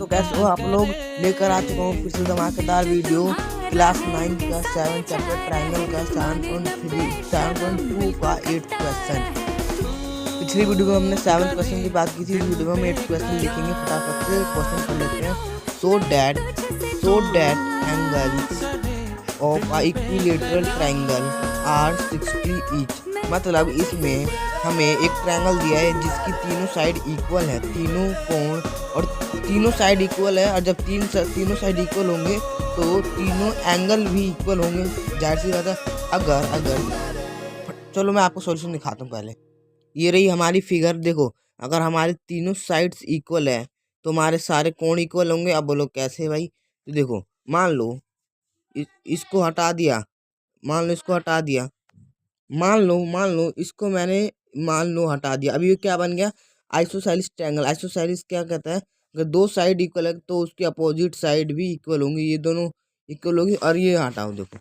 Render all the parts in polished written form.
तो कैसे हो आप लोग, लेकर आ चुका हूँ फिर से धमाकेदार वीडियो क्लास 9 का 7 चैप्टर ट्राइंगल का 7.2 का 8th क्वेश्चन। पिछली वीडियो में हमने 7th क्वेश्चन की बात की थी, इस वीडियो में हम 8th क्वेश्चन लिखेंगे। फटाफट से क्वेश्चन कर लेते हैं। So that angles of a equilateral triangle are 60 each. मतलब इसमें हमें एक ट्रायंगल दिया है जिसकी तीनों साइड इक्वल है, तीनों कोण और तीनों साइड इक्वल है। और जब तीनों साइड इक्वल होंगे तो तीनों एंगल भी इक्वल होंगे। जाहिर सी बात है। अगर चलो मैं आपको सॉल्यूशन दिखाता हूँ। पहले ये रही हमारी फिगर। देखो, अगर हमारे तीनों साइड्स इक्वल है तो हमारे सारे कोण इक्वल होंगे। अब बोलो कैसे भाई? तो देखो, मान लो इसको हटा दिया, मान लो इसको मैंने हटा दिया। अभी ये क्या बन गया? Isosceles triangle. आइसोसेलेस क्या कहता है? अगर दो साइड इक्वल है तो उसकी अपोजिट साइड भी इक्वल होंगी, ये दोनों इक्वल होगी। और ये हटाओ, देखो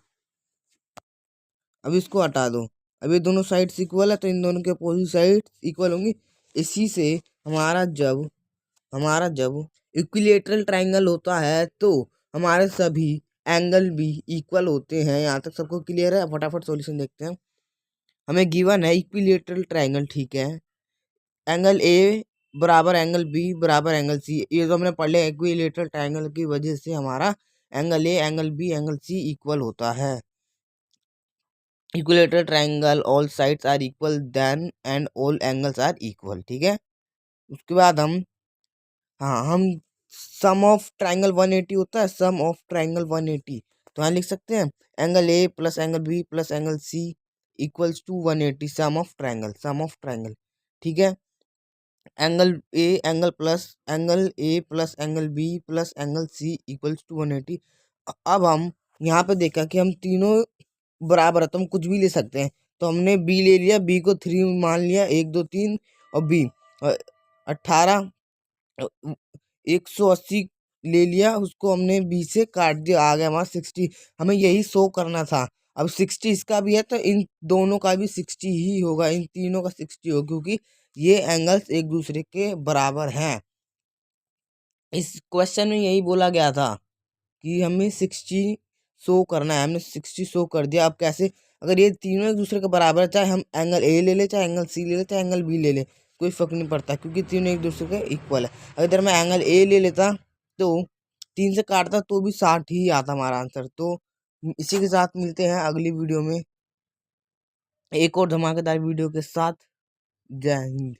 अब इसको हटा दो। अब ये दोनों साइड्स इक्वल है तो इन दोनों के अपोजिट साइड इक्वल होंगी। इसी से हमारा जब इक्विलेटरल ट्रायंगल होता है तो हमारे सभी एंगल भी इक्वल होते हैं। यहाँ तक सबको क्लियर है? फटाफट सॉल्यूशन देखते हैं। हमें गिवन है इक्विलेटरल ट्रायंगल, ठीक है। एंगल ए बराबर एंगल बी बराबर एंगल सी, ये तो हमने पढ़ लिया। इक्विलेटरल ट्रायंगल की वजह से हमारा angle A, angle B, angle C equal होता है। Equilateral triangle all sides are equal then and all angles are equal, ठीक है। उसके बाद हम सम ऑफ ट्रायंगल 180 होता है, सम ऑफ ट्रायंगल 180। तो यहाँ लिख सकते हैं angle A plus angle B plus angle C equals to 180, sum of triangle, ठीक है। Angle A plus angle B plus angle C equals to 180। अब हम यहाँ पे देखा कि हम तीनों बराबर है तो हम कुछ भी ले सकते हैं। तो हमने बी ले लिया, बी को 3 मान लिया, 1 2 3, और बी 18 180 ले लिया, उसको हमने बी से काट दिया, आ गया हमारा 60। हमें यही शो करना था। अब 60 इसका भी है तो इन दोनों का भी 60 ही होगा, इन तीनों का 60 होगा, क्योंकि ये एंगल्स एक दूसरे के बराबर हैं। इस क्वेश्चन में यही बोला गया था कि हमें 60 शो करना है। हमने 60 शो कर दिया। अब कैसे? अगर ये तीनों एक दूसरे के बराबर है, चाहे हम एंगल ए ले ले, चाहे एंगल सी ले ले, चाहे एंगल बी ले ले, कोई फर्क नहीं पड़ता, क्योंकि तीनों एक दूसरे के इक्वल है। अगर मैं एंगल ए ले लेता तो 3 से काटता तो भी 60 ही आता हमारा आंसर। तो इसी के साथ मिलते हैं अगली वीडियो में एक और धमाकेदार वीडियो के साथ। जय हिंद।